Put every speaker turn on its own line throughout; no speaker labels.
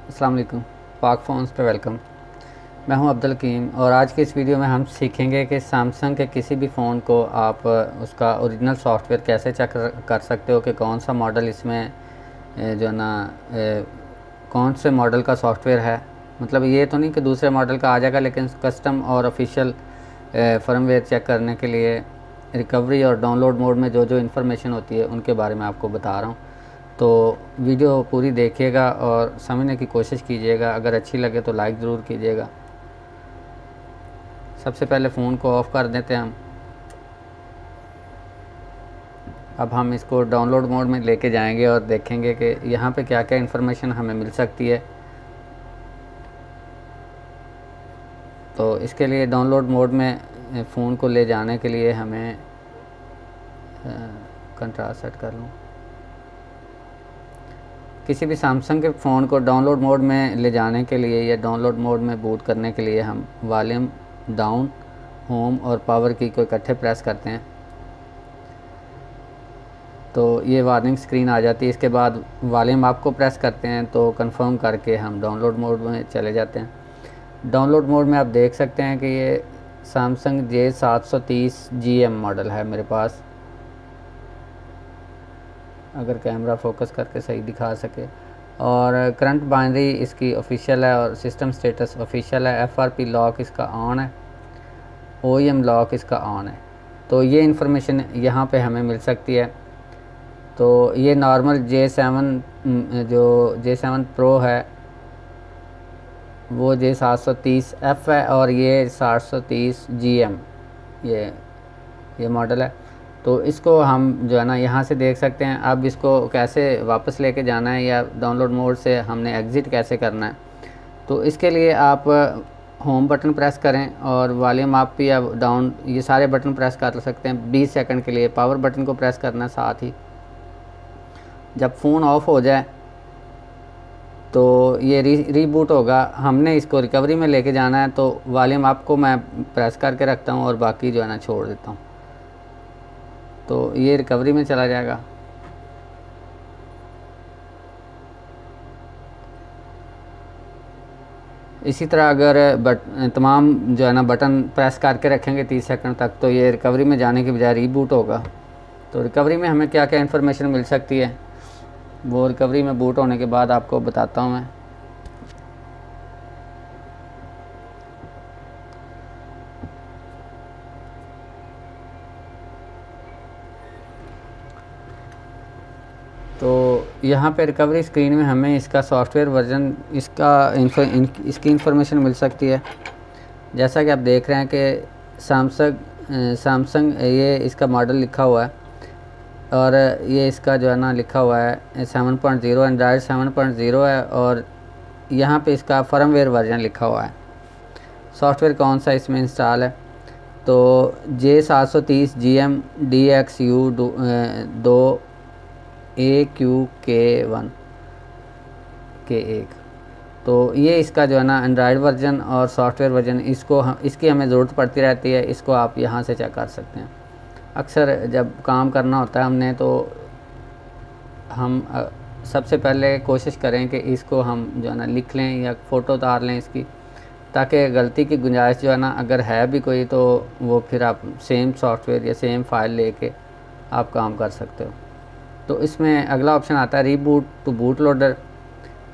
अस्सलाम वालेकुम। पाक फ़ोन्स पे वेलकम। मैं हूं अब्दुल हकीम और आज की इस वीडियो में हम सीखेंगे कि सैमसंग के किसी भी फ़ोन को आप उसका ओरिजिनल सॉफ्टवेयर कैसे चेक कर सकते हो कि कौन सा मॉडल इसमें जो है ना कौन से मॉडल का सॉफ्टवेयर है। मतलब ये तो नहीं कि दूसरे मॉडल का आ जाएगा, लेकिन कस्टम और ऑफिशियल फर्मवेयर चेक करने के लिए रिकवरी और डाउनलोड मोड में जो जो इन्फॉर्मेशन होती है उनके बारे में आपको बता रहा हूँ। तो वीडियो पूरी देखिएगा और समझने की कोशिश कीजिएगा। अगर अच्छी लगे तो लाइक ज़रूर कीजिएगा। सबसे पहले फ़ोन को ऑफ़ कर देते हैं हम। अब हम इसको डाउनलोड मोड में लेके जाएंगे और देखेंगे कि यहाँ पे क्या क्या इन्फॉर्मेशन हमें मिल सकती है। तो इसके लिए डाउनलोड मोड में फ़ोन को ले जाने के लिए हमें कंट्रास्ट सेट कर लूँ। किसी भी सैमसंग के फ़ोन को डाउनलोड मोड में ले जाने के लिए या डाउनलोड मोड में बूट करने के लिए हम वॉल्यूम डाउन, होम और पावर की को इकट्ठे प्रेस करते हैं तो ये वार्निंग स्क्रीन आ जाती है। इसके बाद वॉल्यूम अप को प्रेस करते हैं तो कंफर्म करके हम डाउनलोड मोड में चले जाते हैं। डाउनलोड मोड में आप देख सकते हैं कि ये सैमसंग J730GM मॉडल है मेरे पास, अगर कैमरा फोकस करके सही दिखा सके। और करंट बाइनरी इसकी ऑफिशियल है और सिस्टम स्टेटस ऑफिशियल है। FRP लॉक इसका ऑन है, OEM लॉक इसका ऑन है। तो ये इन्फॉर्मेशन यहाँ पे हमें मिल सकती है। तो ये नॉर्मल जो J7 प्रो है वो J730F है और ये 730GM ये मॉडल है। तो इसको हम जो है ना यहाँ से देख सकते हैं। अब इसको कैसे वापस लेके जाना है या डाउनलोड मोड से हमने एग्ज़िट कैसे करना है, तो इसके लिए आप होम बटन प्रेस करें और वॉल्यूम अप या डाउन ये सारे बटन प्रेस कर सकते हैं 20 सेकंड के लिए। पावर बटन को प्रेस करना है साथ ही। जब फ़ोन ऑफ हो जाए तो ये रीबूट होगा। हमने इसको रिकवरी में लेके जाना है तो वॉल्यूम अप को मैं प्रेस करके रखता हूँ और बाकी जो है ना छोड़ देता हूँ, तो ये रिकवरी में चला जाएगा। इसी तरह अगर तमाम जो है ना बटन प्रेस करके रखेंगे 30 सेकंड तक तो ये रिकवरी में जाने के बजाय रीबूट होगा। तो रिकवरी में हमें क्या क्या इन्फॉर्मेशन मिल सकती है वो रिकवरी में बूट होने के बाद आपको बताता हूँ मैं। तो यहाँ पे रिकवरी स्क्रीन में हमें इसका सॉफ्टवेयर वर्जन इसकी इन्फॉर्मेशन मिल सकती है। जैसा कि आप देख रहे हैं कि सैमसंग ये इसका मॉडल लिखा हुआ है और ये इसका जो है ना लिखा हुआ है 7.0 एंड्रॉयड 7.0 है और यहाँ पे इसका फर्मवेयर वर्जन लिखा हुआ है। सॉफ्टवेयर कौन सा इसमें इंस्टॉल है, तो J730GM DXU2AQK1 तो ये इसका जो है ना एंड्रॉयड वर्जन और सॉफ्टवेयर वर्जन इसकी हमें ज़रूरत पड़ती रहती है। इसको आप यहाँ से चेक कर सकते हैं। अक्सर जब काम करना होता है हमने तो हम सबसे पहले कोशिश करें कि इसको हम जो है ना लिख लें या फ़ोटो उतार लें इसकी, ताकि गलती की गुंजाइश जो है ना अगर है भी कोई तो वो फिर आप सेम सॉफ्टवेयर या सेम फाइल लेके आप काम कर सकते हो। तो इसमें अगला ऑप्शन आता है रीबूट टू बूट लोडर।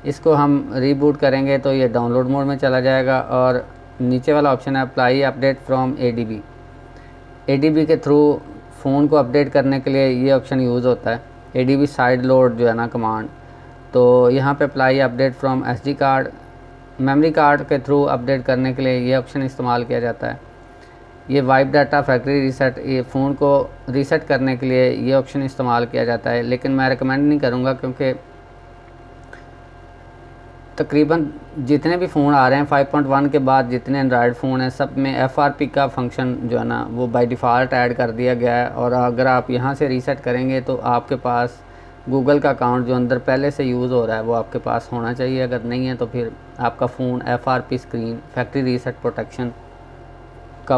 इसको हम रीबूट करेंगे तो ये डाउनलोड मोड में चला जाएगा। और नीचे वाला ऑप्शन है अप्लाई अपडेट फ्रॉम ADB के थ्रू फ़ोन को अपडेट करने के लिए ये ऑप्शन यूज़ होता है। ADB साइड लोड जो है ना कमांड, तो यहाँ पे apply update from SD card, memory card के थ्रू अपडेट करने के लिए ये ऑप्शन इस्तेमाल किया जाता है। ये वाइप डाटा फैक्ट्री रीसेट, ये फ़ोन को रीसेट करने के लिए ये ऑप्शन इस्तेमाल किया जाता है, लेकिन मैं रिकमेंड नहीं करूँगा क्योंकि तकरीबन जितने भी फ़ोन आ रहे हैं 5.1 के बाद जितने एंड्रॉयड फ़ोन हैं सब में FRP का फंक्शन जो है ना वो बाय डिफ़ॉल्ट ऐड कर दिया गया है। और अगर आप यहाँ से रीसेट करेंगे तो आपके पास गूगल का अकाउंट जो अंदर पहले से यूज़ हो रहा है वो आपके पास होना चाहिए। अगर नहीं है तो फिर आपका phone FRP screen factory reset protection का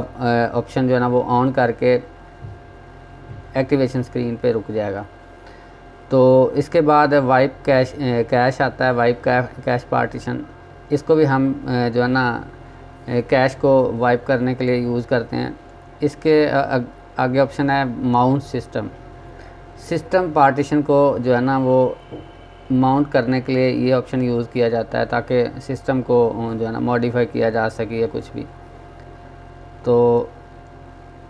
ऑप्शन जो है ना वो ऑन करके एक्टिवेशन स्क्रीन पे रुक जाएगा। तो इसके बाद वाइप कैश आता है, वाइप कैश पार्टीशन। इसको भी हम जो है ना कैश को वाइप करने के लिए यूज़ करते हैं। इसके आगे ऑप्शन है माउंट सिस्टम पार्टीशन को जो है ना वो माउंट करने के लिए ये ऑप्शन यूज़ किया जाता है ताकि सिस्टम को जो है ना मॉडिफाई किया जा सके या कुछ भी। तो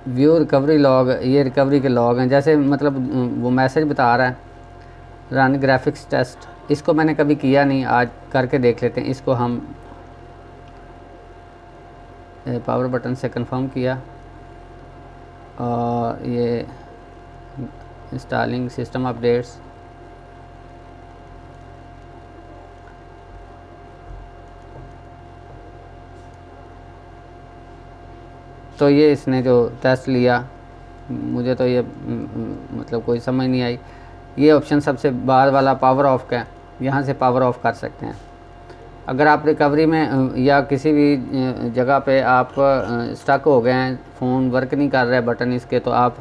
व्यू रिकवरी लॉग, ये रिकवरी के लॉग हैं। जैसे मतलब वो मैसेज बता रहा है रन ग्राफिक्स टेस्ट, इसको मैंने कभी किया नहीं, आज करके देख लेते हैं। इसको हम पावर बटन से कंफर्म किया और ये इंस्टॉलिंग सिस्टम अपडेट्स, तो ये इसने जो टेस्ट लिया मुझे तो ये मतलब कोई समझ नहीं आई। ये ऑप्शन सबसे बाद वाला पावर ऑफ का है, यहाँ से पावर ऑफ कर सकते हैं। अगर आप रिकवरी में या किसी भी जगह पे आप स्टक हो गए हैं, फ़ोन वर्क नहीं कर रहा है बटन इसके, तो आप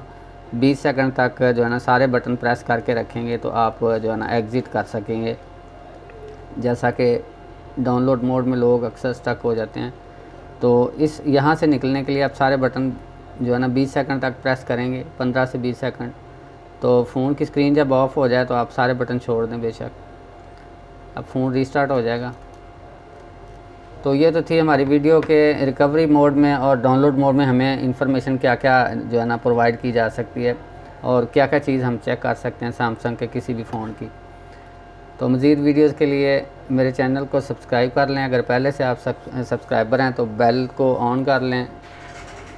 20 सेकंड तक जो है ना सारे बटन प्रेस करके रखेंगे तो आप जो है ना एग्ज़िट कर सकेंगे। जैसा कि डाउनलोड मोड में लोग अक्सर स्टक हो जाते हैं, तो इस यहाँ से निकलने के लिए आप सारे बटन जो है ना 20 सेकंड तक प्रेस करेंगे, 15 से 20 सेकंड। तो फ़ोन की स्क्रीन जब ऑफ़ हो जाए तो आप सारे बटन छोड़ दें बेशक, अब फ़ोन रीस्टार्ट हो जाएगा। तो ये तो थी हमारी वीडियो के रिकवरी मोड में और डाउनलोड मोड में हमें इंफॉर्मेशन क्या क्या जो है ना प्रोवाइड की जा सकती है और क्या क्या चीज़ हम चेक कर सकते हैं सैमसंग के किसी भी फ़ोन की। तो मज़ीद वीडियोज़ के लिए मेरे चैनल को सब्सक्राइब कर लें, अगर पहले से आप सब्सक्राइबर हैं तो बेल को ऑन कर लें,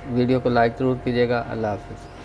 वीडियो को लाइक ज़रूर कीजिएगा। अल्लाह हाफ़िज़।